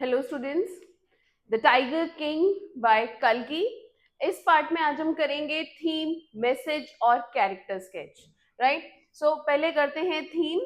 Hello students, the tiger king bye कल्कि। इस part में आज हम करेंगे थीम, मैसेज और कैरेक्टर स्केच। राइट, सो पहले करते हैं theme.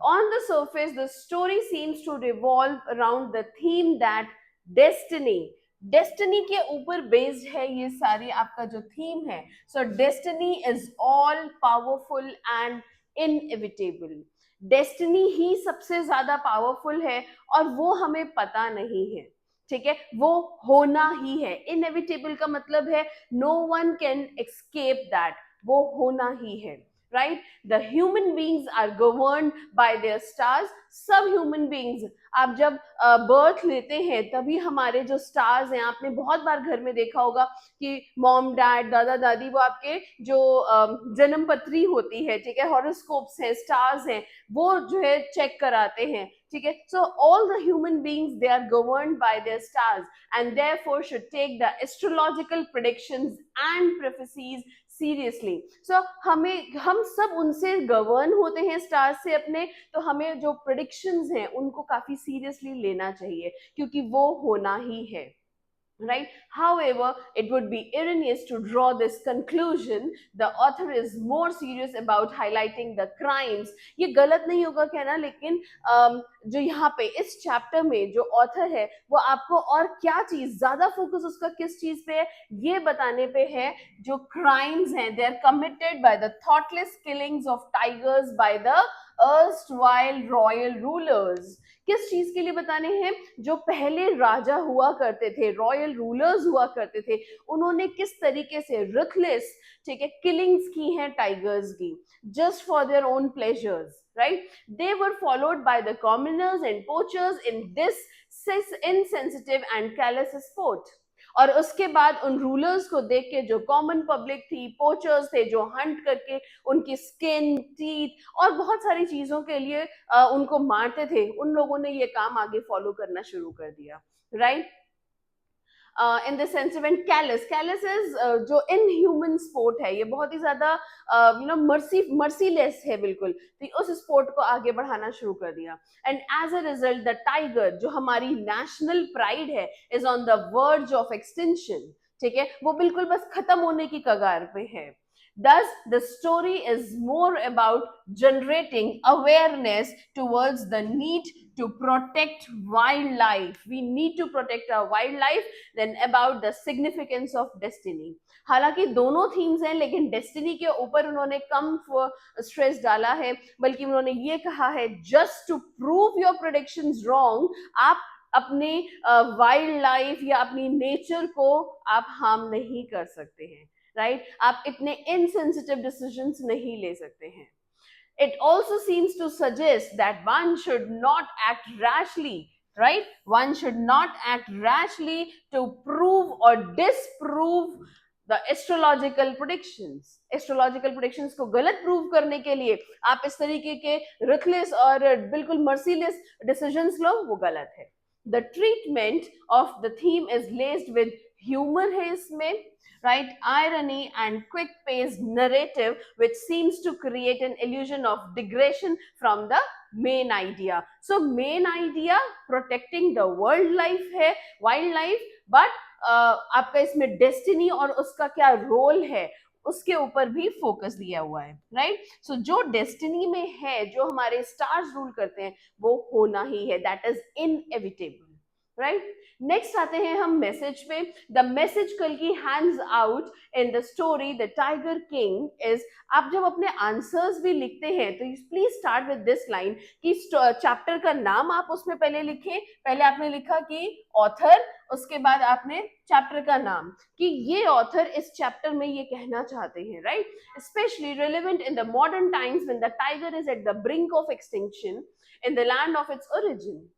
On the surface the story seems to revolve around the theme that destiny destiny के ऊपर बेस्ड है ये सारी आपका जो थीम है। So destiny is all powerful and inevitable. Destiny ही सबसे ज्यादा पावरफुल है और वो हमें पता नहीं है। ठीक है, वो होना ही है। इनएविटेबल का मतलब है no one can escape that, वो होना ही है। Right, the human beings are governed by their stars. सब ह्यूमन बींग्स, आप जब बर्थ लेते हैं तभी हमारे जो स्टार्स हैं, आपने बहुत बार घर में देखा होगा कि मॉम डैड दादा दादी वो आपके जो जन्म पत्री होती है, ठीक है, हॉरोस्कोप्स हैं, स्टार्स हैं, वो जो है चेक कराते हैं। ठीक है, so all the human beings they are governed by their stars and therefore should take the astrological predictions and prophecies seriously. So हम सब उनसे गवर्न होते हैं, स्टार्स से अपने। तो हमें जो प्रेडिक्शंस हैं उनको काफी सीरियसली लेना चाहिए क्योंकि वो होना ही है। Right, however, it would be erroneous to draw this conclusion. The author is more serious about highlighting the crimes. ये गलत नहीं होगा कहना, लेकिन जो यहाँ पे इस चैप्टर में जो ऑथर है वो आपको और क्या चीज ज्यादा फोकस उसका किस चीज पे है ये बताने पे है। जो क्राइम्स हैं they are committed by the thoughtless killings of tigers by the erstwhile royal rulers. किस चीज के लिए बताने हैं? जो पहले राजा हुआ करते थे, रॉयल रूलर्स हुआ करते थे, उन्होंने किस तरीके से रथलेस, ठीक है, किलिंग्स की हैं टाइगर्स की, just for their own pleasures. Right, they were followed by the commoners and poachers in this insensitive and callous sport. और उसके बाद उन रूलर्स को देख के जो कॉमन पब्लिक थी, पोचर्स थे जो हंट करके उनकी स्किन, टीथ और बहुत सारी चीजों के लिए उनको मारते थे, उन लोगों ने ये काम आगे फॉलो करना शुरू कर दिया। Right, in the sense even callus, callus is जो इन ह्यूमन स्पोर्ट है, ये बहुत ही ज्यादा मर्सीलेस है बिल्कुल। तो उस स्पोर्ट को आगे बढ़ाना शुरू कर दिया। And as a result the tiger जो हमारी नेशनल प्राइड है is on the verge of extension. ठीक है, वो बिल्कुल बस खत्म होने की कगार पे है। Thus, the story is more about generating awareness towards the need to protect wildlife. We need to protect our wildlife than about the significance of destiny. हालांकि दोनों थीम्स हैं, लेकिन डेस्टिनी के ऊपर उन्होंने कम स्ट्रेस डाला है, बल्कि उन्होंने ये कहा है just to prove your predictions wrong, आप अपने वाइल्ड लाइफ या अपनी नेचर को आप हार्म नहीं कर सकते हैं। राइट, आप इतने इनसेंसिटिव डिसीजंस नहीं ले सकते हैं। It also seems to suggest that one should not act rashly, right? One should not act rashly to prove or disprove the astrological predictions. Astrological predictions को गलत प्रूव करने के लिए आप इस तरीके के ruthless और बिल्कुल merciless decisions लो, वो गलत है। The treatment of the theme is laced with humor है इसमें, right, irony and quick paced narrative which seems to create an illusion of digression from the main idea. So main idea protecting the world life है, wildlife, but आपका इसमें destiny और उसका क्या role है उसके ऊपर भी फोकस दिया हुआ है। राइट, सो जो डेस्टिनी में है, जो हमारे स्टार्स रूल करते हैं, वो होना ही है, that is inevitable. Right, next आते हैं हम मैसेज पे। द मैसेज कल्कि hands out in the story the tiger king is, आप जब अपने आंसर्स भी लिखते हैं तो please start with this line कि चैप्टर का नाम आप उसमें पहले लिखें। पहले आपने लिखा कि ऑथर, उसके बाद आपने चैप्टर का नाम कि ये ऑथर इस चैप्टर में ये कहना चाहते हैं। Right, specially relevant in the modern times when the tiger is at the brink of extinction in the land of its origin.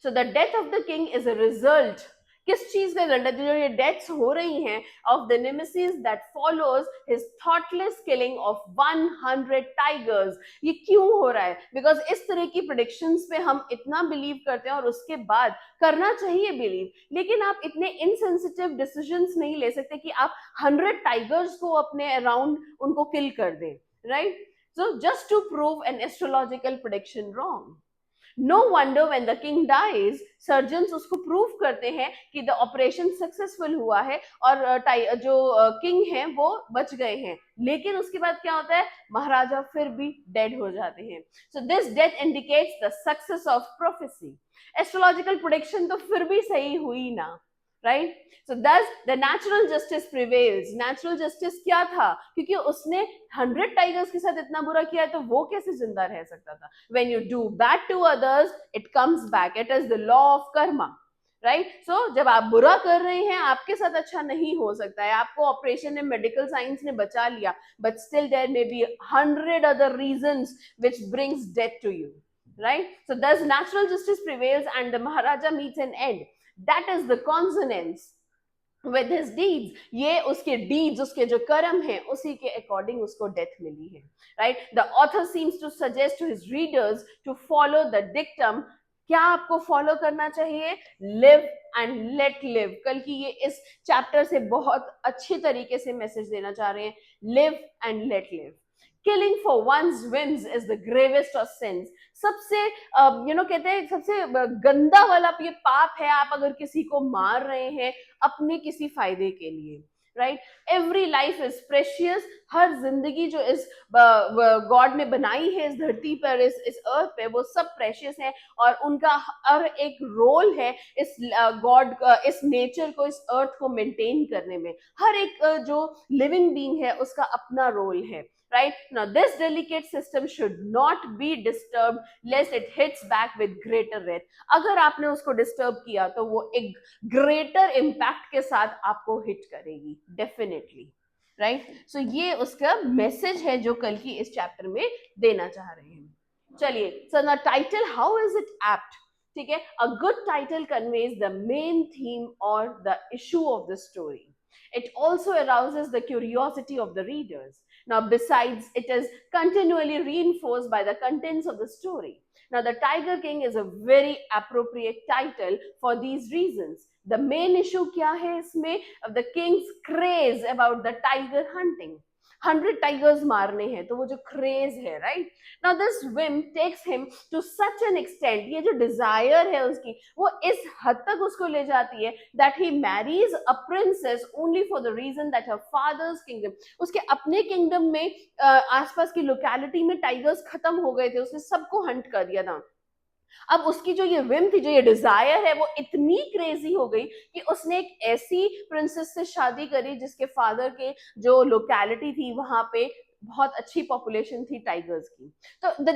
So the death of the king is a result, किस चीज का result? जो ये deaths हो रही हैं of the nemesis that follows his thoughtless killing of 100 tigers. ये क्यों हो रहा है? बिकॉज इस तरह की प्रेडिक्शंस पे हम इतना बिलीव करते हैं और उसके बाद करना चाहिए बिलीव, लेकिन आप इतने इनसेंसिटिव डिसीजंस नहीं ले सकते कि आप 100 टाइगर्स को अपने अराउंड उनको किल कर दें। Right, so just to prove an astrological prediction wrong. No wonder when the king dies, surgeons उसको प्रूव करते हैं कि द ऑपरेशन सक्सेसफुल हुआ है और जो किंग हैं वो बच गए हैं, लेकिन उसके बाद क्या होता है, महाराजा फिर भी डेड हो जाते हैं। So this death indicates the success of prophecy. Astrological prediction तो फिर भी सही हुई ना, राइट? सो दस the natural justice prevails. Natural justice क्या था, क्योंकि उसने 100 टाइगर्स के साथ इतना बुरा किया है, तो वो कैसे जिंदा रह सकता था? When you do bad to others it comes back, it is the law of karma, right? So जब आप बुरा कर रहे हैं, आपके साथ अच्छा नहीं हो सकता है। आपको ऑपरेशन ने, मेडिकल साइंस ने बचा लिया, but still there may be 100 other reasons which brings death to you, right? So thus natural justice prevails and the Maharaja meets an end. That is the consonance with his deeds. ये उसके deeds, उसके जो कर्म हैं, उसी के according उसको death मिली है, right? The author seems to suggest to his readers to follow the dictum. क्या आपको फॉलो करना चाहिए? Live and let live. कल की ये इस चैप्टर से बहुत अच्छे तरीके से मैसेज देना चाह रहे हैं, live and let live. Killing for one's whims is the gravest of sins. सबसे कहते हैं सबसे गंदा वाला ये पाप है, आप अगर किसी को मार रहे हैं अपने किसी फायदे के लिए, right? Every life is precious. हर जिंदगी जो इस गॉड ने बनाई है इस धरती पर, इस अर्थ पे, वो सब प्रेशियस है और उनका हर एक रोल है इस गॉड इस नेचर को, इस अर्थ को मेंटेन करने में। हर एक जो लिविंग बीइंग है उसका अपना रोल है, right? Now this delicate system should not be disturbed lest it hits back with greater wrath. अगर आपने उसको डिस्टर्ब किया तो वो एक ग्रेटर इम्पैक्ट के साथ आपको हिट करेगी, डेफिनेटली, राइट? सो ये उसका मैसेज है जो कल की इस चैप्टर में देना चाह रहे हैं। चलिए, सो ना title, how is it apt? ठीक है, a good title conveys the main theme और the issue of the story. It also arouses the curiosity of the readers. Now, besides, it is continually reinforced by the contents of the story. Now, the Tiger King is a very appropriate title for these reasons. The main issue क्या है इसमें? Of the king's craze about the tiger hunting. 100 tigers मारने हैं, तो वो जो craze है, right? Now this whim takes him to such an extent, ये जो डिजायर है उसकी, वो इस हद तक उसको ले जाती है that he marries a princess only for the reason that her father's kingdom, उसके अपने किंगडम में आसपास की लोकेलिटी में टाइगर्स खत्म हो गए थे, उसने सबको हंट कर दिया था। अब उसकी जो ये विम थी, जो ये डिजायर है, वो इतनी क्रेजी हो गई कि उसने एक ऐसी प्रिंसेस से शादी करी जिसके फादर के जो लोकेलिटी थी वहां पे बहुत अच्छी पॉपुलेशन थी टाइगर्स की। तो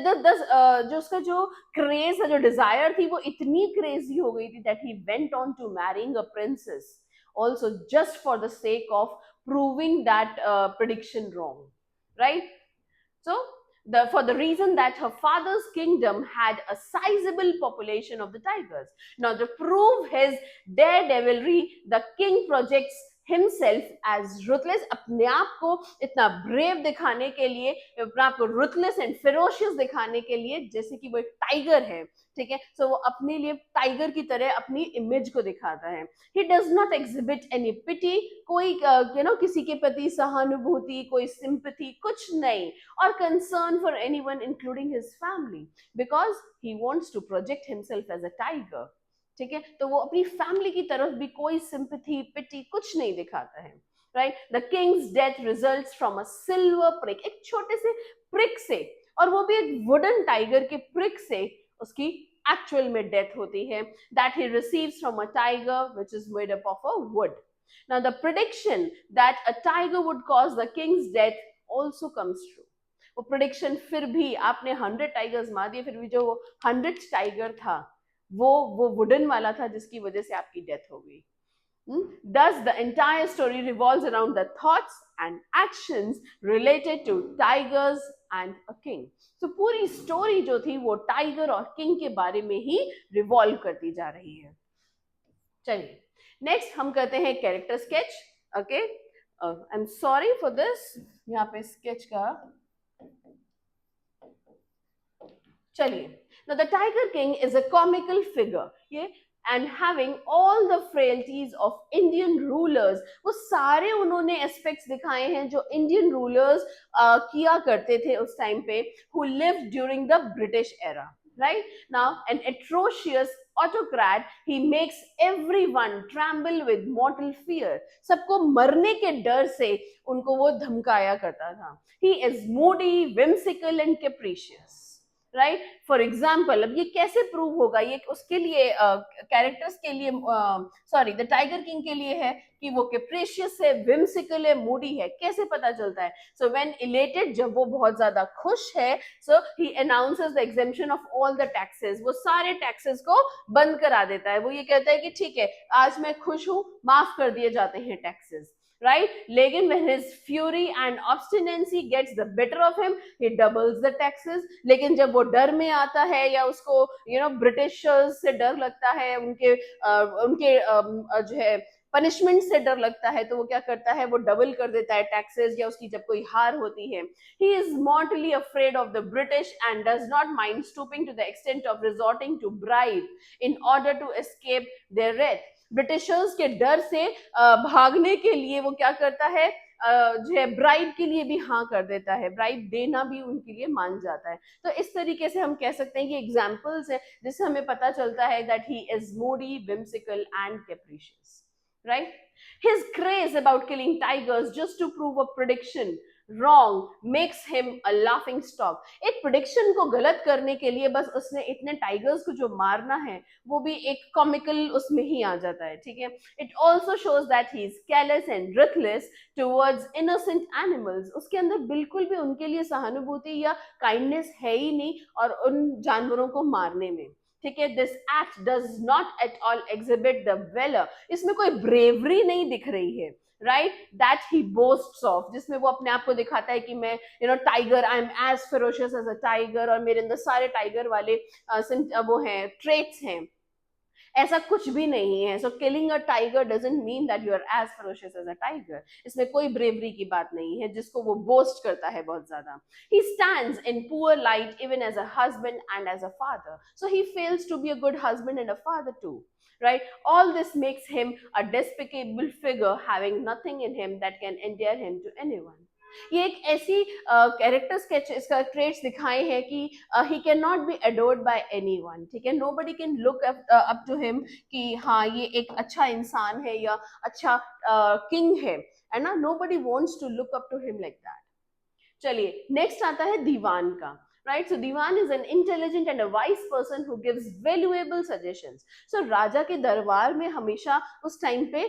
जो उसका जो क्रेज है, जो डिजायर थी, वो इतनी क्रेजी हो गई थी that he went on to marrying a princess also just for the sake of proving that prediction wrong, right? So for the reason that her father's kingdom had a sizable population of the tigers. Now, to prove his daredevilry, the king projects himself as ruthless. अपने आप को इतना brave दिखाने के लिए, अपने आप को ruthless and ferocious दिखाने के लिए, जैसे कि वो एक टाइगर है, ठीक है? सो वो अपने लिए टाइगर की तरह अपनी इमेज को दिखाता है। He does not exhibit any pity, कोई किसी के प्रति सहानुभूति, कोई sympathy, कुछ नहीं, or concern for anyone including his family, because he wants to project himself as a tiger. ठीक है, तो वो अपनी फैमिली की तरफ भी कोई सिंपैथी, पिटी कुछ नहीं दिखाता है, right? The Kings death results from a silver prick, एक छोटे से प्रिक से, और वो भी एक वुडन टाइगर के प्रिक से उसकी एक्चुअल में डेथ होती है, that he receives from a tiger which is made up of a would. Now the prediction that a tiger would cause the king's death also comes true. वो prediction फिर भी, आपने 100 tigers मार दिए, फिर भी जो 100 टाइगर था वो वुडन वाला था जिसकी वजह से आपकी डेथ हो गई. Thus the entire story revolves around the thoughts and actions related to tigers and a king. So पूरी स्टोरी जो थी वो टाइगर और किंग के बारे में ही रिवॉल्व करती जा रही है. चलिए, नेक्स्ट हम करते हैं character sketch. Okay, I am sorry for this, यहाँ पे स्केच का. चलिए, now the Tiger King is a comical figure, ये and having all the frailties of Indian rulers, वो सारे उन्होंने एस्पेक्ट्स दिखाए हैं जो इंडियन रूलर्स किया करते थे उस टाइम पे, who lived during the British era. right? Now, an atrocious autocrat, he makes everyone tremble with mortal fear. सबको मरने के डर से उनको वो धमकाया करता था. He is moody, whimsical and capricious. Right, for example अब ये कैसे प्रूव होगा, ये उसके लिए कैरेक्टर्स के लिए, सॉरी द टाइगर किंग के लिए है कि वो कैप्रिशियस है, विम्सिकल है, मूडी है. कैसे पता चलता है? सो व्हेन इलेटेड, जब वो बहुत ज्यादा खुश है, so he announces the exemption of all the taxes. वो सारे टैक्सेस को बंद करा देता है. वो ये कहता है कि ठीक है, आज मैं खुश हूं, माफ कर दिए जाते हैं टैक्सेस. Right? लेकिन when his fury and obstinacy gets the better of him, he doubles the taxes. लेकिन जब वो डर में आता है या उसको ब्रिटिशर्स से डर लगता है, उनके जो है पनिशमेंट से डर लगता है, तो वो क्या करता है, वो डबल कर देता है टैक्सेस. या उसकी जब कोई हार होती है, he is mortally afraid of the British and does not mind stooping to the extent of resorting to bribe in order to escape their wrath. Britishers के डर से भागने के लिए वो क्या करता है, जो है ब्राइब के लिए भी हाँ कर देता है, ब्राइब देना भी उनके लिए मान जाता है. तो इस तरीके से हम कह सकते हैं कि एग्जाम्पल्स है जिससे हमें पता चलता है that he is moody, whimsical and capricious. Right, his craze about killing tigers just to prove a prediction wrong makes him a laughing stock. एक प्रेडिक्शन को गलत करने के लिए बस उसने इतने टाइगर्स को जो मारना है वो भी एक कॉमिकल उसमें ही आ जाता है. ठीक है, it also shows that he is careless and ruthless towards innocent animals. उसके अंदर बिल्कुल भी उनके लिए सहानुभूति या काइंडनेस है ही नहीं और उन जानवरों को मारने में. ठीक है, this act does not at all exhibit the valour. इसमें कोई ब्रेवरी नहीं दिख रही है, right, that he boasts of, जिसमें वो अपने आप को दिखाता है कि मैं tiger, I am as ferocious as a tiger, और मेरे अंदर सारे टाइगर वाले वो हैं, ट्रेट्स हैं. ऐसा कुछ भी नहीं है. So killing a tiger doesn't mean that you are as ferocious as a tiger. इसमें कोई ब्रेवरी की बात नहीं है जिसको वो बोस्ट करता है बहुत ज्यादा. He stands in poor light even as a husband and as a father. So he fails to be a good husband and a father too. Right, all this makes him a despicable figure having nothing in him that can endear him to anyone. ये एक ऐसी character sketch, इसका traits दिखाए हैं कि he can not be adored by anyone. ठीक है, nobody can look up to him कि हाँ ये एक अच्छा इंसान है या अच्छा किंग है ना. Nobody wants to look up to him like that. चलिए नेक्स्ट आता है दीवान का. Right, so Diwan is an intelligent and a wise person who gives valuable suggestions. So राजा के दरबार में हमेशा उस टाइम पे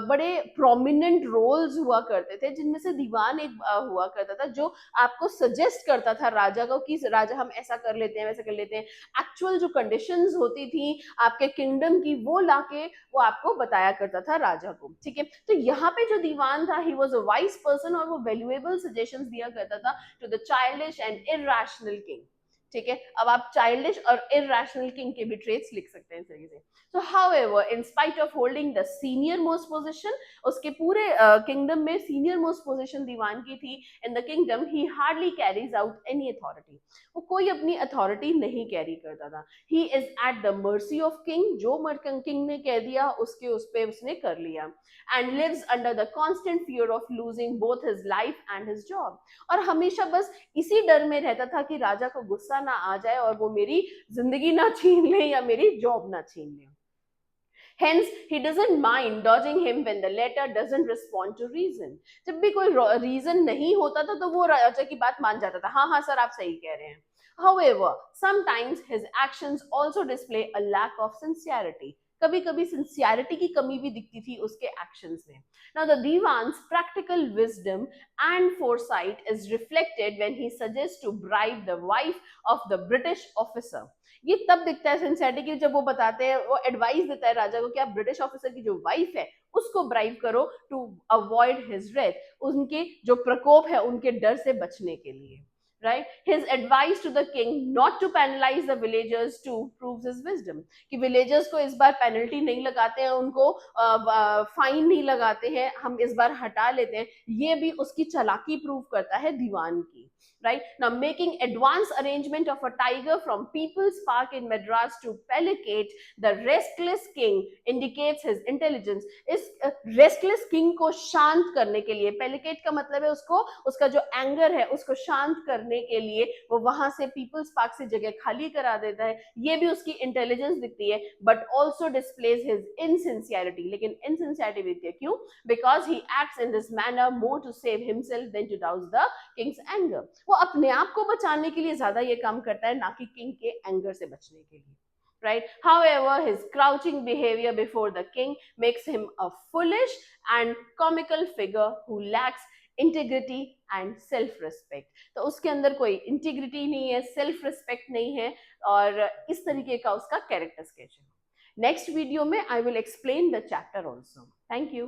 बड़े prominent roles हुआ करते थे, जिनमें से दीवान एक हुआ करता था जो आपको सजेस्ट करता था राजा को कि राजा हम ऐसा कर लेते हैं, वैसा कर लेते हैं. एक्चुअल जो कंडीशंस होती थी आपके किंगडम की वो लाके वो आपको बताया करता था राजा को. ठीक है, तो यहाँ पे जो दीवान था, he was a wise person और वो वैल्यूएबल सजेशंस दिया करता था to the childish and irrational king. ठीक है, अब आप चाइल्डिश और इरैशनल किंग के भी ट्रेट्स लिख सकते हैं इस तरीके से. So however, in spite of holding the senior most position, उसके पूरे किंगडम में सीनियर मोस्ट पोजीशन दीवान की थी in the kingdom, he hardly carries out any authority. वो कोई अपनी अथॉरिटी नहीं कैरी करता था. He is at the mercy of king. जो किंग ने कह दिया उसके उस पे उसने कर लिया. And lives under the constant fear of losing both his life and his job. और हमेशा बस इसी डर में रहता था कि राजा को गुस्सा ना आ जाए और वो मेरी जिंदगी ना छीन ले या मेरी जॉब ना छीन ले. Hence, he doesn't mind dodging him when the latter doesn't respond to reason. जब भी कोई रीजन नहीं होता था तो वो राजा की बात मान जाता था. हाँ हाँ सर आप सही कह रहे हैं. However, sometimes his actions also display a lack of sincerity. कभी कभी सिंसियरिटी की कमी भी दिखती थी उसके एक्शंस में. Now the Divan's practical wisdom and foresight is reflected when he suggests to bribe the wife of the British officer. ये तब दिखता है सिंसियरिटी की जब वो बताते हैं, वो एडवाइस देता है राजा को कि आप ब्रिटिश ऑफिसर की जो वाइफ है उसको ब्राइब करो टू अवॉइड हिज डेथ, उनके जो प्रकोप है उनके डर से बचने के लिए. Right, his advice to the king not to penalize the villagers to proves his wisdom. कि villagers को इस बार पेनल्टी नहीं लगाते हैं, उनको फाइन नहीं लगाते हैं, हम इस बार हटा लेते हैं, ये भी उसकी चालाकी प्रूव करता है दीवान की. right? Now, making advance arrangement of a tiger from People's Park in Madras to placate the restless king indicates his intelligence. इस रेस्टलेस किंग को शांत करने के लिए, पेलिकेट का मतलब है उसको, उसका जो एंगर है उसको शांत करने के लिए वो वहां से पीपल्स पार्क से जगह खाली करा देता है. ये भी उसकी इंटेलिजेंस दिखती है, but also displays his insincerity. लेकिन इनसिंसियरिटी दिखती है क्यों? Because he acts in this manner more to save himself than to douse the king's anger. वो अपने आप को बचाने के लिए ज्यादा ये काम करता है, ना कि किंग के एंगर से बचने के लिए, right? However, his crouching behavior before the king makes him a foolish and comical figure who lacks integrity and self respect. तो उसके अंदर कोई इंटीग्रिटी नहीं है, सेल्फ रिस्पेक्ट नहीं है, और इस तरीके का उसका कैरेक्टर स्केच है. नेक्स्ट वीडियो में I will explain the chapter also. Thank you.